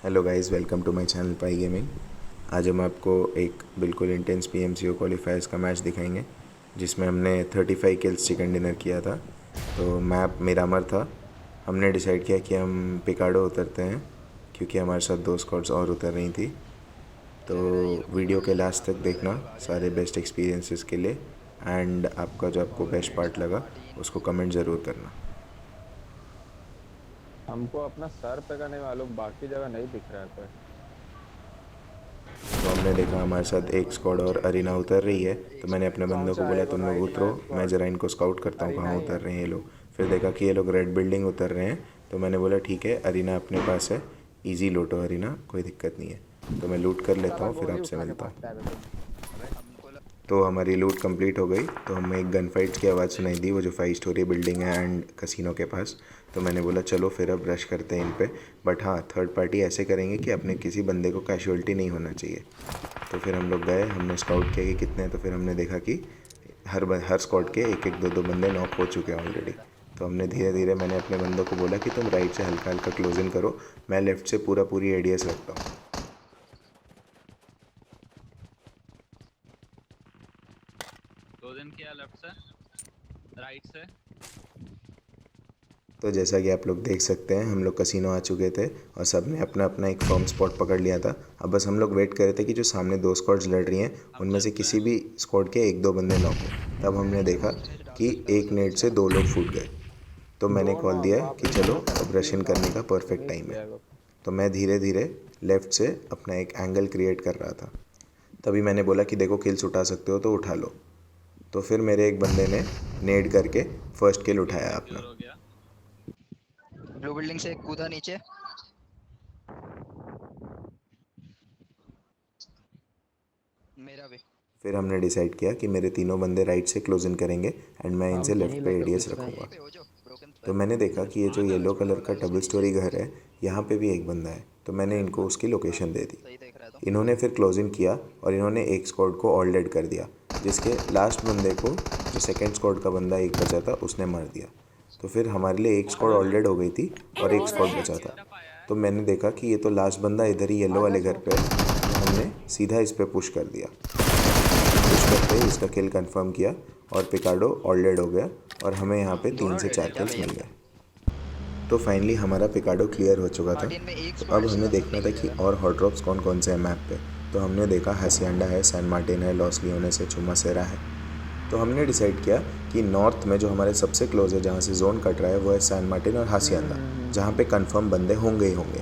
Hello guys, welcome to my channel पाई gaming. आज हम आपको एक बिल्कुल इंटेंस पीएमसीओ क्वालिफायर्स का मैच दिखाएंगे जिसमें हमने 35 किल्स चिकन डिनर किया था। तो मैप मिरामर था। हमने डिसाइड किया कि हम पिकाडो उतरते हैं क्योंकि हमारे साथ दो स्क्वाड्स और उतर रही थी। तो वीडियो के लास्ट तक देखना सारे बेस्ट एक्सपीरियंसेस के लिए, एंड आपका जो आपको बेस्ट पार्ट लगा उसको कमेंट ज़रूर करना। हमको अपना सर पे का नहीं मालूम, बाकी जगह नहीं दिख रहा है कोई। तो हमने देखा हमारे साथ एक स्क्वाड और अरीना उतर रही है। तो मैंने अपने कौन बंदों को सा है? बोला वो तुम लोग राइट में उतरो, है मैं स्क्वाड। ज़रा इनको स्काउट करता हूँ अरीना कहाँ ही उतर है। रहे हैं ये लोग। फिर देखा कि ये लोग रेड बिल्डिंग उतर रहे हैं। तो मैंने बोला ठीक है, अरीना अपने पास है, ईजी लूटो अरीना, कोई दिक्कत नहीं है। तो मैं लूट कर लेता साला हूँ फिर गोली आपसे उठा के मिलता हूँ। भागता है तुम। तो हमारी लूट कंप्लीट हो गई। तो हमें एक गन फाइट की आवाज़ सुनाई दी, वो जो 5 स्टोरी बिल्डिंग है एंड कसिनो के पास। तो मैंने बोला चलो फिर अब रश करते हैं इन पे, बट हाँ थर्ड पार्टी ऐसे करेंगे कि अपने किसी बंदे को कैजुअल्टी नहीं होना चाहिए। तो फिर हम लोग गए, हमने स्काउट किया कि कितने हैं। तो फिर हमने देखा कि हर स्क्वाड के एक एक दो दो बंदे नॉक हो चुके हैं ऑलरेडी। तो हमने धीरे धीरे, मैंने अपने बंदों को बोला कि तुम राइट से हल्का हल्का क्लोजिंग करो, मैं लेफ्ट से पूरी एडीएस रखता हूँ। क्लोजन किया लेफ्ट से, राइट से। तो जैसा कि आप लोग देख सकते हैं, हम लोग कसिनो आ चुके थे और सब ने अपना अपना एक फर्म स्पॉट पकड़ लिया था। अब बस हम लोग वेट कर रहे थे कि जो सामने दो स्क्वाड्स लड़ रही हैं हम उनमें से लेफ्ट किसी पे। भी स्क्वाड के एक दो बंदे नॉक हो। तब हमने देखा कि एक नेट से दो लोग फूट गए। तो मैंने दो कॉल नॉक, दिया बाप कि रे, चलो मैंने कहा अब रशियन तीन करने नॉक। का परफेक्ट मिस टाइम है। किया वो। तो मैं धीरे धीरे लेफ़्ट से अपना एक एंगल क्रिएट कर रहा था। तभी मैंने बोला कि देखो किल्स उठा सकते हो तो उठा लो। तो फिर मेरे एक बंदे ने नेड करके फर्स्ट किल बी उठाया सिक्योर अपना। हो गया। ब्लू बिल्डिंग से कूदा नीचे। मेरा भी। फिर हमने डिसाइड किया कि मेरे तीनों बंदे राइट से क्लोज इन करेंगे एंड मैं हम इनसे यहीं लेफ़्ट पे लेके एडीएस पिच रहे हैं। रखूँगा। यहीं पे हो जो ब्रोकन पे। तो मैंने देखा कि ये जो कहाँ जा रहा येलो है? कलर का उसके डबल नीचे। स्टोरी घर है, यहाँ पे भी एक बंदा है। तो मैंने इनको उसकी लोकेशन दे दी। सही देख रहा है तो। इन्होंने फिर क्लोज इन किया और इन्होंने एक स्क्वाड को ऑल डेड कर दिया, जिसके लास्ट बंदे को, जो सेकंड स्क्वाड का बंदा एक बचा था, उसने मार दिया। तो फिर हमारे लिए एक स्क्वाड कौन ऑल है? डेड हो गई थी और एक और स्क्वाड है। बचा ये था। तरफ आया है। तो मैंने देखा कि ये तो लास्ट बंदा इधर ही येलो आजा वाले घर पे सोफा। है। तो हमने सीधा इस पे पुश कर दिया। पुश करते ही इसका किल कंफर्म किया और पिकाडो ऑल डेड हो गया और हमें यहाँ पे तीन दोनों से डेड चार है क्या किल्स भैया? मिल गए। तो फाइनली हमारा पिकाडो क्लियर हो चुका था। मार्टिन में एक तो स्क्वाड अब से हमें ज्यादा देखना नहीं था कि गिरेगा। और हॉट ड्रॉप्स कौन कौन से हैं मैप पे। तो हमने देखा हसियांडा है, सैन मार्टिन है, लॉस लियोनेस है, चुमासेरा है। तो हमने डिसाइड किया कि नॉर्थ में जो हमारे सबसे क्लोज है, जहाँ से जोन कट रहा है, वो है सैन मार्टिन और हासियांडा, जहाँ पे कंफर्म बंदे होंगे ही होंगे।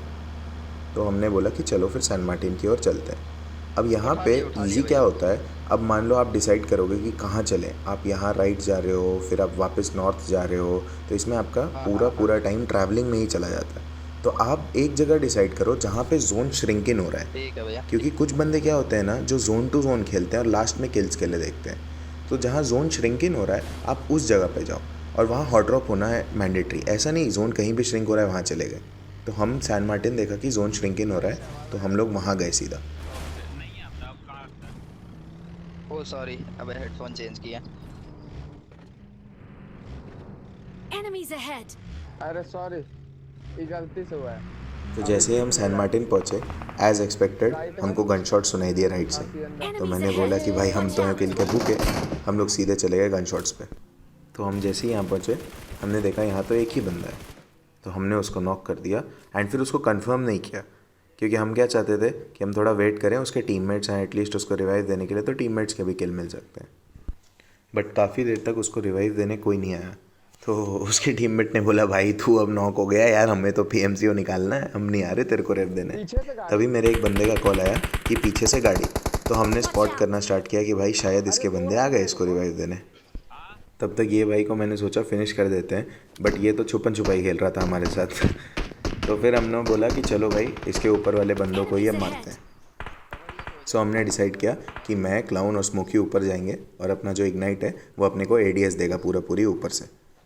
तो हमने बोला कि चलो फिर सैन मार्टिन की ओर चलते हैं। अब यहाँ पे उठा लिए इजी क्या भैया। होता है, अब मान लो आप डिसाइड करोगे कि कहाँ चलें, आप यहाँ राइट जा रहे हो, फिर आप वापस नॉर्थ जा रहे हो, तो इसमें आपका हाँ पूरा हाँ हाँ। पूरा टाइम ट्रैवलिंग में ही चला जाता है। तो आप एक जगह डिसाइड करो जहाँ पे जोन श्रिंक इन हो रहा है, ठीक है भैया। क्योंकि कुछ बंदे क्या होते हैं ना, जो जोन टू जोन खेलते हैं और लास्ट में किल्स के लिए देखते हैं। तो जहाँ जोन श्रिंक इन हो रहा है आप उस जगह पे जाओ, और वहाँ हॉट ड्रॉप होना है मैंडेटरी। ऐसा नहीं जोन कहीं भी श्रिंक हो रहा है वहाँ चले गए। तो हम सैन मार्टिन देखा कि जोन श्रिंक इन हो रहा है, तो हम लोग वहाँ गए सीधा। ओके, नहीं आता अब कहाँ आता है? ओ सॉरी, अब हेडफोन चेंज किया। Enemies ahead! अरे सॉरी, ये गलती से हुआ है। तो अभी जैसे ही हम बीच में सैन राइट। मार्टिन पहुँचे, एज़ एक्सपेक्टेड राइट में हमको गन शॉट सुनाई दिया राइट से। हाशिएंदा। तो Enemies मैंने बोला ahead! कि भाई हम Watch तो हैं किल out! के भूखे। हम लोग सीधे चले गए गन शॉट्स पे। तो हम जैसे ही यहाँ पहुँचे, हमने देखा यहाँ तो एक ही बंदा है। तो हमने उसको नॉक कर दिया एंड फिर उसको कंफर्म नहीं किया, क्योंकि हम क्या चाहते थे कि हम थोड़ा वेट करें, उसके टीममेट्स हैं एटलीस्ट उसको रिवाइव देने के लिए, तो टीममेट्स के भी किल मिल सकते हैं। बट काफ़ी देर तक उसको रिवाइव देने कोई नहीं आया। तो उसके टीममेट ने बोला भाई तू अब नॉक हो गया यार, हमें तो पीएमसीओ निकालना है, हम नहीं आ रहे तेरे को रेव देने। पीछे से गाड़ी। तभी मेरे एक बंदे का कॉल आया कि पीछे से गाड़ी। तो हमने Watch स्पॉट out! करना स्टार्ट किया कि भाई शायद अरे इसके दो बंदे आ गए बंदे, इसको दो। रिवाइव देने। हाँ। तब तक ये भाई को मैंने सोचा फिनिश कर देते हैं, बट ये तो छुपन छुपाई खेल रहा था हमारे साथ। तो फिर हमने बोला कि चलो भाई इसके ऊपर वाले बंदों को ही Enemies अब मारते ahead! हैं। सो हमने डिसाइड किया कि मैं, क्लाउन और स्मोकी ऊपर जाएंगे और अपना जो इग्नाइट है वो अपने को एडीएस देगा पूरी ऊपर से।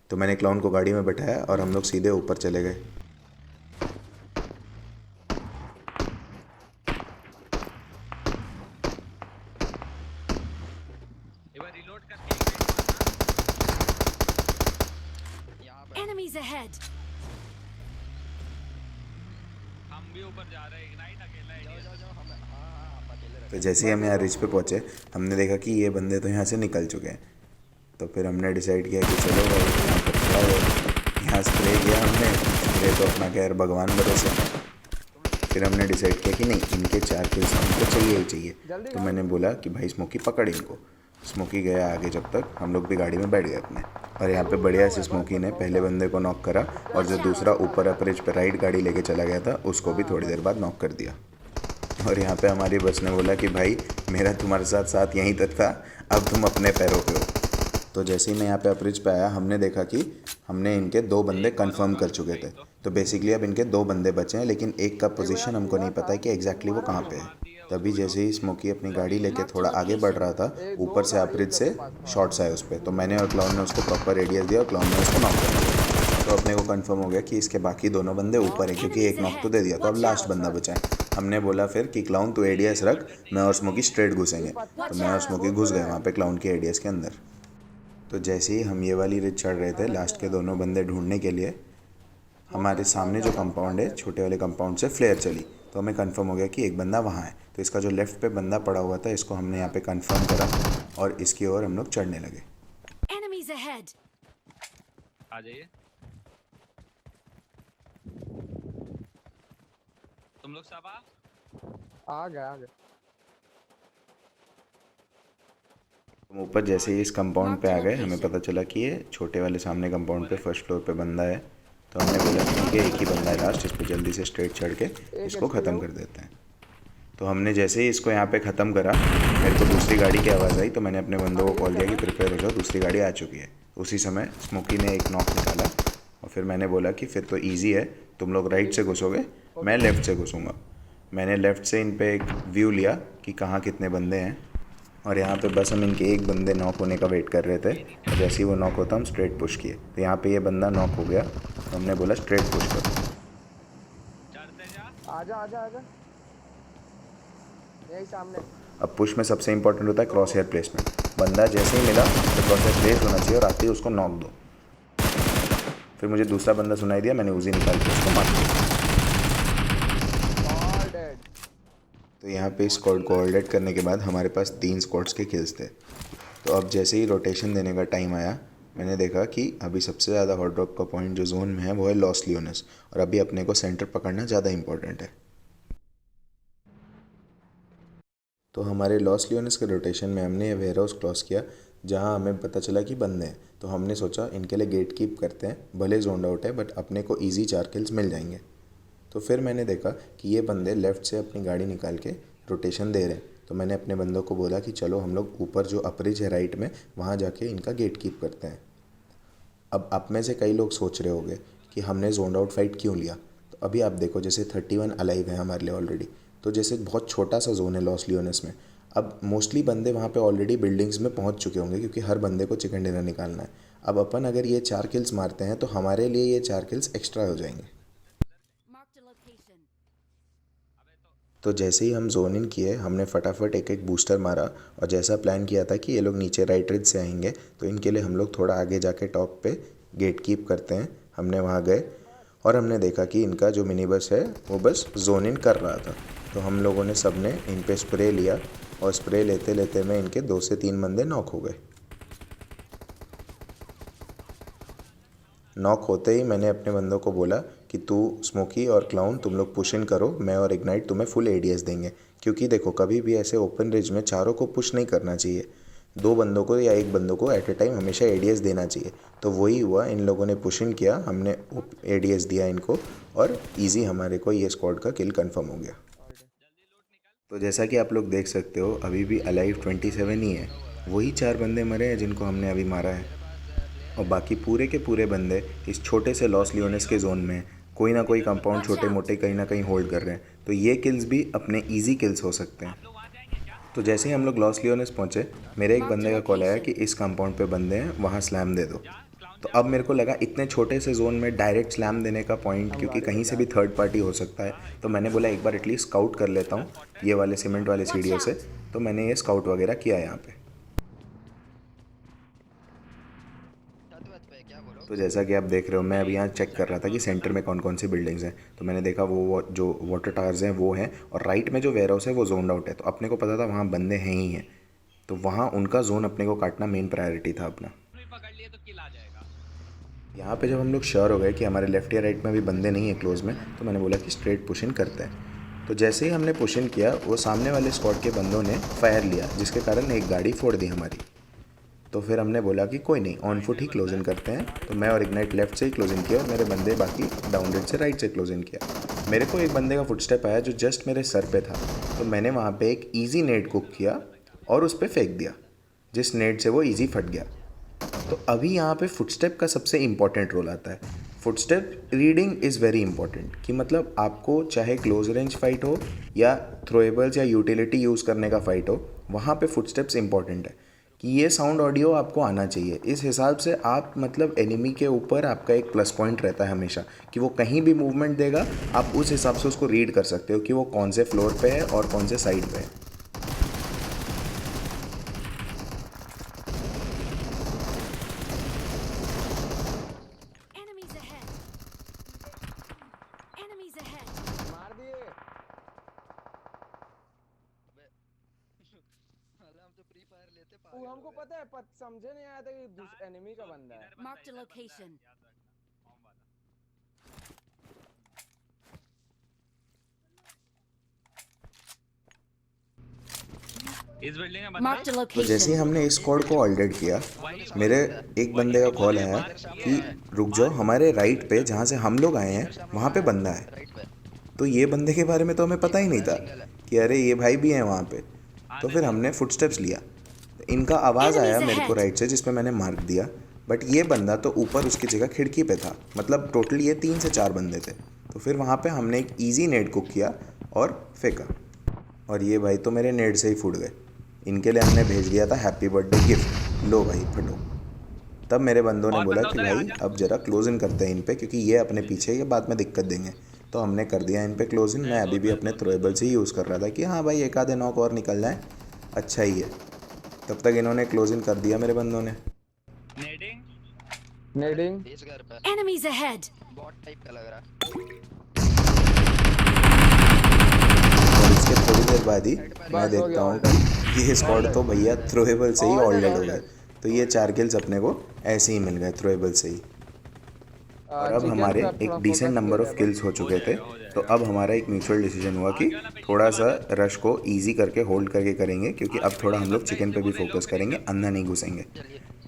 तो मैंने क्लाउन को गाड़ी में बैठाया और हम लोग सीधे ऊपर चले गए। एक बार रिलोड करके ignite मारना। यहाँ पे। Enemies ahead! हम भी ऊपर जा रहा है, इग्नाइट अकेला है जाओ ADS। जाओ जाओ, हम हाँ आप अकेले तो रखो। जैसे ही हम यहाँ रिच पे पहुँचे हमने देखा कि ये बंदे तो यहाँ से निकल चुके हैं। तो फिर हमने डिसाइड किया कि चलो भाई यहाँ पर खड़ा हो, यहाँ स्प्रे किया हमने। स्प्रे तो अपना खैर भगवान भरोसे। फिर हमने डिसाइड किया कि नहीं, इनके 4 किल्स हमको चाहिए ही चाहिए। तो मैंने बोला कि भाई स्मोकी पकड़ इनको। स्मोकी गया आगे, जब तक हम लोग भी गाड़ी में बैठ गए अपने। और यहाँ पे बढ़िया से स्मोकी ने पहले बंदे को नॉक करा और जो दूसरा ऊपर अपरिच पे राइट गाड़ी लेके चला गया था उसको भी थोड़ी देर बाद नॉक कर दिया। और यहाँ पे हमारी बस ने बोला कि भाई मेरा तुम्हारे साथ साथ यहीं तक था, अब तुम अपने पैरों पे हो। तो जैसे ही मैं यहाँ पे अपरिच पे आया हमने देखा कि हमने इनके 2 बंदे कंफर्म कर चुके थे। तो बेसिकली अब इनके 2 बंदे बचे हैं, लेकिन एक का पोजीशन हमको नहीं पता है कि एग्जैक्टली वो कहाँ पे है। तभी जैसे ही स्मोकी अपनी गाड़ी लेके थोड़ा आगे बढ़ रहा था, ऊपर से अपरिच से शॉट्स आए उस पर। तो मैंने और क्लाउन ने उसको प्रॉपर रेडियस दिया और क्लाउन ने उसको नॉक कर दिया। तो अपने को कंफर्म हो गया कि इसके बाकी दोनों बंदे ऊपर हैं, क्योंकि एक नॉक तो दे दिया। तो अब लास्ट बंदा बचा है। हमने बोला फिर कि क्लाउन तू एडीएस रख, मैं और स्मोकी स्ट्रेट घुसेंगे। तो मैं और स्मोकी घुस गए वहाँ पे क्लाउन के एडीएस के अंदर। तो जैसे ही हम ये वाली रिच चढ़ रहे थे लास्ट के दोनों बंदे ढूंढने के लिए, हमारे सामने जो कंपाउंड है छोटे वाले कंपाउंड से फ्लेयर चली। तो हमें कंफर्म हो गया कि एक बंदा वहाँ है। तो इसका जो लेफ़्ट पे बंदा पड़ा हुआ था इसको हमने यहाँ पे कंफर्म करा और इसकी ओर हम लोग चढ़ने लगे। Enemies ahead! आ जाइए तुम लोग सब आ गए। हम ऊपर जैसे ही इस कंपाउंड पे आ गए हमें पता चला कि ये छोटे वाले सामने कंपाउंड पे फर्स्ट फ्लोर पे बंदा है। तो हमने बोला ठीक है, एक ही बंदा है लास्ट, इस पर जल्दी से स्ट्रेट चढ़ के इसको ख़त्म कर देते हैं। तो हमने जैसे ही इसको यहाँ पे ख़त्म करा, मेरे को दूसरी गाड़ी की आवाज़ आई। तो मैंने अपने बंदों को कॉल दिया कि प्रिपेयर हो जाओ, दूसरी गाड़ी आ चुकी है। उसी समय स्मोकी ने एक नॉक निकाला और फिर मैंने बोला कि फिर तो ईजी है, तुम लोग राइट से घुसोगे, मैं लेफ़्ट से घुसूँगा। मैंने लेफ़्ट से इन पर एक व्यू लिया कि कहाँ कितने बंदे हैं, और यहाँ पे बस हम इनके एक बंदे नॉक होने का वेट कर रहे थे। और जैसे ही वो नॉक होता हम स्ट्रेट पुश किए। तो यहाँ पे ये बंदा नॉक हो गया तो हमने बोला स्ट्रेट पुश करो। चढ़ते जा। आजा यही सामने। अब पुश में सबसे इंपॉर्टेंट होता है क्रॉस हेयर प्लेसमेंट। बंदा जैसे ही मिला तो क्रॉस हेयर प्लेस होना चाहिए और आते ही उसको नॉक दो। फिर मुझे दूसरा बंदा सुनाई दिया, मैंने उजी निकाल के उसको मार दिया। तो यहाँ पे स्क्वाड को होल्ड करने के बाद हमारे पास 3 स्क्वाड्स के किल्स थे। तो अब जैसे ही रोटेशन देने का टाइम आया मैंने देखा कि अभी सबसे ज़्यादा हॉट ड्रॉप का पॉइंट जो जोन में है वो है लॉस लियोनेस, और अभी अपने को सेंटर पकड़ना ज़्यादा इंपॉर्टेंट है। तो हमारे लॉस लियोनेस के रोटेशन में हमने ये वेयर हाउस क्रॉस किया जहाँ हमें पता चला कि बंदे हैं। तो हमने सोचा इनके लिए गेट कीप करते हैं, भले जोन आउट है बट अपने को ईजी 4 किल्स मिल जाएंगे। तो फिर मैंने देखा कि ये बंदे लेफ़्ट से अपनी गाड़ी निकाल के रोटेशन दे रहे हैं। तो मैंने अपने बंदों को बोला कि चलो हम लोग ऊपर जो अपरिज है राइट में वहाँ जाके इनका गेट कीप करते हैं। अब आप में से कई लोग सोच रहे होंगे कि हमने जोन आउट फाइट क्यों लिया। तो अभी आप देखो जैसे 31 अलाइव है हमारे लिए ऑलरेडी। तो जैसे बहुत छोटा सा जोन है लॉस लियोनेस में, अब मोस्टली बंदे वहाँ पे ऑलरेडी बिल्डिंग्स में पहुँच चुके होंगे क्योंकि हर बंदे को चिकन डिनर निकालना है। अब अपन अगर ये 4 किल्स मारते हैं तो हमारे लिए ये 4 किल्स एक्स्ट्रा हो जाएंगे। Marked a location. तो जैसे ही हम जोन इन किए हमने फटाफट एक बूस्टर मारा और जैसा प्लान किया था कि ये लोग नीचे राइट रिज से आएंगे तो इनके लिए हम लोग थोड़ा आगे जाके टॉप पे गेट कीप करते हैं। हमने वहाँ गए और हमने देखा कि इनका जो मिनी बस है वो बस जोन इन कर रहा था। तो हम लोगों ने सब ने इन पे स्प्रे लिया और स्प्रे लेते लेते में इनके 2 से 3 बंदे नॉक हो गए। नॉक होते ही मैंने अपने बंदों को बोला कि तू स्मोकी और क्लाउन तुम लोग पुश इन करो, मैं और इग्नाइट तुम्हें फुल एडीएस देंगे। क्योंकि देखो कभी भी ऐसे ओपन रिज में चारों को पुश नहीं करना चाहिए, 2 बंदों को या 1 बंदों को एट ए टाइम हमेशा एडीएस देना चाहिए। तो वही हुआ, इन लोगों ने पुश इन किया, हमने एडीएस दिया इनको और ईजी हमारे को ये स्क्वाड का किल कंफर्म हो गया। तो जैसा कि आप लोग देख सकते हो अभी भी अलाइव 27 ही है। वही 4 बंदे मरे हैं जिनको हमने अभी मारा है और बाकी पूरे के पूरे बंदे इस छोटे से लॉस लियोनेस के जोन में कोई ना कोई कंपाउंड छोटे मोटे कहीं ना कहीं होल्ड कर रहे हैं। तो ये किल्स भी अपने इजी किल्स हो सकते हैं। तो जैसे ही हम लोग लॉस लियोनेस पहुँचे मेरे एक बंदे का कॉल आया कि इस कंपाउंड पे बंदे हैं, वहाँ स्लैम दे दो। तो अब मेरे को लगा इतने छोटे से जोन में डायरेक्ट स्लैम देने का पॉइंट, क्योंकि कहीं से भी थर्ड पार्टी हो सकता है। तो मैंने बोला एक बार एटलीस्ट स्काउट कर लेता हूँ ये वाले सीमेंट वाले सीढ़ियों से। तो मैंने ये स्काउट वगैरह किया यहाँ पे। छत वत पे क्या बोलो? तो जैसा कि आप देख रहे हो, मैं अभी यहाँ चेक कर रहा था कि सेंटर में कौन कौन सी बिल्डिंग्स हैं। तो मैंने देखा वो जो वाटर टावर्स हैं वो हैं, और राइट में जो वेयर हाउस है वो जोन आउट है। तो अपने को पता था वहाँ बंदे हैं ही हैं, तो वहाँ उनका जोन अपने को काटना मेन प्रायोरिटी था अपना। पकड़ लिए तो किल आ जाएगा। यहाँ पे जब हम लोग श्योर हो गए कि हमारे लेफ्ट या राइट में भी बंदे नहीं हैं क्लोज में, तो मैंने बोला कि स्ट्रेट पुश इन करते हैं। तो जैसे ही हमने पुश इन किया, वो सामने वाले स्क्वाड के बंदों ने फायर लिया, जिसके कारण एक गाड़ी फोड़ दी हमारी। तो फिर हमने बोला कि कोई नहीं, on foot he close in करते हैं। तो मैं और इग्नाइट लेफ्ट से ही क्लोज इन किया, और मेरे बंदे बाकी डाउनरेड से राइट से क्लोज इन किया। मेरे को एक बंदे का फुटस्टेप आया जो जस्ट मेरे सर पे था, तो मैंने वहाँ पे एक ईजी नेट कुक किया और उस पर फेंक दिया, जिस नेट से वो ईजी फट गया। तो अभी यहाँ पे फुटस्टेप का सबसे इम्पॉर्टेंट रोल आता है। Footstep reading is very important, कि मतलब आपको चाहे क्लोज रेंज फाइट हो या थ्रोएबल्स या यूटिलिटी यूज़ करने का फाइट हो, वहाँ पे फुटस्टेप्स इंपॉर्टेंट है कि ये साउंड ऑडियो आपको आना चाहिए। इस हिसाब से आप मतलब एनिमी के ऊपर आपका एक प्लस पॉइंट रहता है हमेशा, कि वो कहीं भी मूवमेंट देगा, आप उस हिसाब से उसको रीड कर सकते हो कि वो कौन से फ्लोर पे है और कौन से साइड पे है। Enemies ahead. Enemies ahead. मार दिए। अरे हम तो फ्री फायर लेते वो पागल हमको हो गए। पता है, समझे नहीं आया था कि एनिमी का बंदा है। Marked a location. इस बिल्डिंग में Marked a तो जैसे ही location. हमने इस स्क्वाड को ऑलरेडी किया, मेरे एक बंदे का कॉल आया कि रुक जाओ, हमारे राइट पे जहाँ से हम लोग आए हैं वहाँ पे बंदा है। राइट पे तो ये बंदे के बारे में तो हमें पता ही नहीं था कि अरे ये भाई भी हैं वहाँ पे। तो फिर हमने फुटस्टेप्स लिया, तो इनका आवाज़ आया मेरे को राइट से, जिस पे मैंने मार्क दिया। बट ये बंदा तो ऊपर उसकी जगह खिड़की पे था, मतलब टोटल ये 3 से 4 बंदे थे। तो फिर वहाँ पे हमने एक ईजी नेट कुक किया और फेंका, और ये भाई तो मेरे नेट से ही फूट गए। इनके लिए हमने भेज दिया था हैप्पी बर्थडे गिफ्ट, लो भाई फटो। तब मेरे बंदों ने और बोला बंदा कि उधर है, भाई आजा। अब जरा क्लोज इन करते हैं इन पे, क्योंकि ये अपने पीछे ये बाद में दिक्कत देंगे। तो हमने कर दिया इन पे क्लोज इन। मैं अभी भी अपने थ्रोएबल से ही यूज़ कर रहा था कि हाँ भाई एक आधे नॉक और निकल जाए, अच्छा ही है। तब तक इन्होंने क्लोज इन कर दिया मेरे बंदों ने। नेडिंग नेडिंग। इस घर पे Enemies ahead. बॉट टाइप का लग रहा और इसके थोड़ी देर बाद ही मैं बस हो देखता गया हूँ order। कि ये स्क्वाड तो भैया थ्रोएबल से ही Order, ऑलरेड हो order। गए। तो ये 4 किल्स अपने को ऐसे ही मिल गए थ्रोएबल से ही। और अब चिकन हमारे पे अब एक थोड़ा डिसेंट focus नंबर दे ऑफ रहे हैं किल्स हो चुके थे। तो अब हमारा एक म्यूचुअल डिसीजन हुआ कि थोड़ा सा रश को इजी करके होल्ड करके करेंगे, क्योंकि अब थोड़ा हम लोग चिकन पे भी फोकस करेंगे, अंदर नहीं घुसेंगे।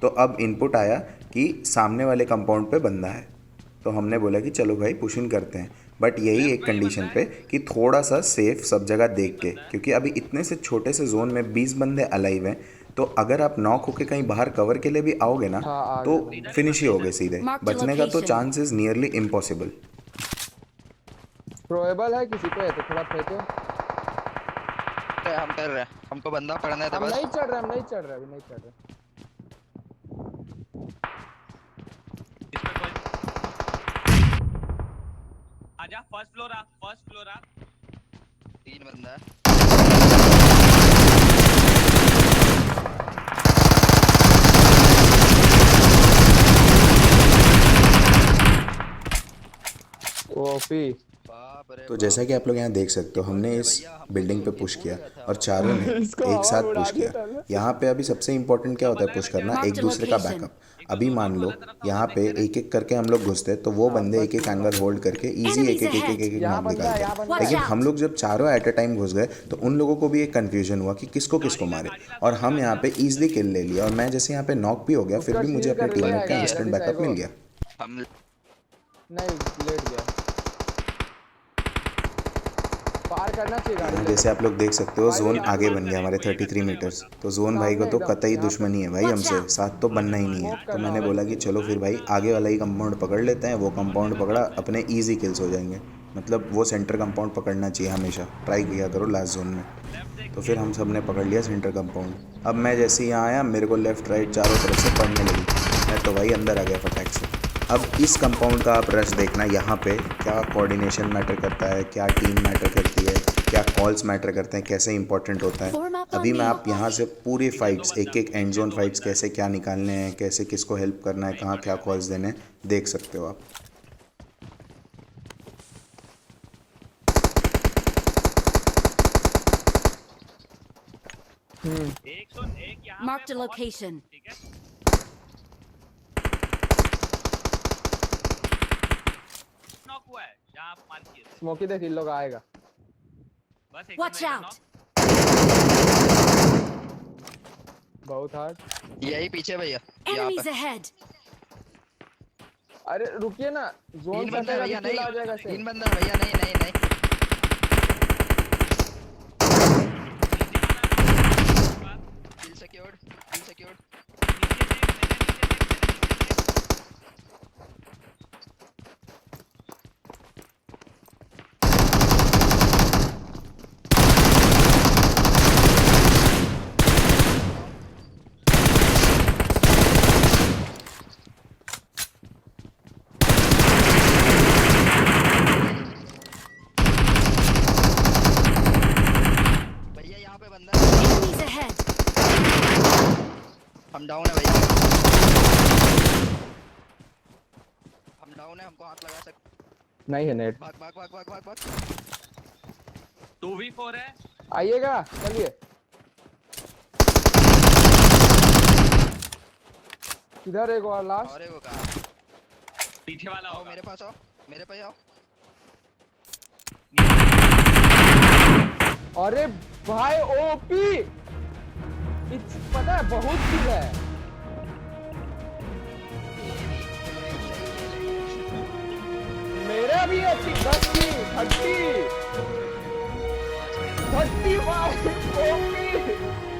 तो अब इनपुट आया कि सामने वाले कंपाउंड पे बंदा है। तो हमने बोला कि चलो भाई पुश इन करते हैं, बट यही एक कंडीशन पे कि थोड़ा सा सेफ सब जगह देख के, क्योंकि अभी इतने से छोटे से जोन में 20 बंदे अलाइव हैं। तो अगर आप नॉक होके कहीं बाहर कवर के लिए भी आओगे ना, हाँ, आ तो गए। फिनिश ही होगे सीधे। Mark the बचने का तो location. Chance is nearly impossible. Throwable है किसी पे, तो थोड़ा फेंको। है। हम कर रहे हैं, हमको बंदा पड़ना था हम बस। नहीं चढ़ रहे, हम नहीं चढ़ रहे, अभी नहीं चढ़ रहे। इस पे कोई आजा। फर्स्ट फ्लोर आ, फर्स्ट फ्लोर आ। 3 बंदा है। ओपी। बाप रे तो जैसा कि आप लोग यहाँ देख सकते हो, हमने इस बिल्डिंग पे पुश किया और चारों ने इसको एक हवा साथ में उड़ा पुश दिया किया। था। यहाँ पे अभी सबसे इम्पोर्टेंट क्या होता है पुश करना, एक दूसरे का बैकअप। अभी मान लो यहाँ पे एक एक करके हम लोग घुसते, तो वो बंदे एक एक एंगल होल्ड करके इजी एक एक एक एक एक यहाँ नॉक बंदा है, यहाँ निकालते हैं। बंदा है। लेकिन हम लोग जब चारों एट अ टाइम घुस गए, तो उन लोगों को भी एक कन्फ्यूजन हुआ कि किसको किसको मारे, और हम यहाँ पे ईजिली किल ले लिया। और मैं जैसे यहाँ पे नॉक भी हो गया, फिर भी मुझे अपने टीममेट का इंस्टेंट बैकअप मिल गया। हम नहीं, लेट गया। पार करना चाहिए यहाँ गाड़ी। जैसे आप लोग देख सकते हो, जोन आगे बन गया हमारे 33 मीटर्स। तो जोन भाई को तो कतई दुश्मनी है भाई हमसे, साथ तो बनना ही नहीं है। तो मैंने बोला कि चलो फिर भाई आगे वाला ही कंपाउंड पकड़ लेते हैं। वो कंपाउंड पकड़ा, अपने इजी किल्स हो जाएंगे। मतलब वो सेंटर कंपाउंड पकड़ना चाहिए हमेशा, ट्राई किया करो लास्ट जोन में। तो फिर हम सब ने पकड़ लिया सेंटर कंपाउंड। अब मैं जैसे यहाँ आया, मेरे को लेफ्ट राइट चारों तरफ से पड़ने लगी। मैं तो भाई अंदर आ गया फटाक से। अब इस कंपाउंड का आप रश देखना, यहाँ पे क्या कोऑर्डिनेशन मैटर करता है, क्या टीम मैटर करती है, क्या हॉल्स मैटर करते हैं, कैसे इंपॉर्टेंट होता है। Form up on अभी मैं me. आप यहाँ से पूरे फाइट्स, एक एक एंड जोन फाइट्स कैसे क्या निकालने हैं, कैसे किसको हेल्प करना है, कहाँ क्या कॉल्स देने हैं, देख सकते हो आप। एक सुन, एक यहाँ Marked पे a बहुत- location. ठीक है। नॉक हुआ है जहाँ आप मार किए थे। स्मोकी देख, इन लोग आएगा। बस एक Watch मेरा out. knock। बहुत हार्ड। यही पीछे भैया, यहाँ Enemies पे ahead. अरे रुकिए ना, जोन तीन बंदा है भैया, आ जाएगा नहीं तीन से। बंदा है भैया, नहीं नहीं नहीं। किल सिक्योर्ड, किल सिक्योर्ड। भैया यहाँ पे बंदा है, Enemies ahead. हम डाउन है भैया, हम डाउन है, हमको हाथ लगा सकते। नहीं है नेट। भाग भाग भाग भाग भाग भाग। 2v4 है। आइएगा, चलिए। किधर एक और लास्ट? और वो कहाँ? पीछे वाला आओ होगा। मेरे पास आओ, मेरे पास आओ। अरे भाई ओपी, पता है बहुत किल है। मेरा भी है 30 35 ओपी।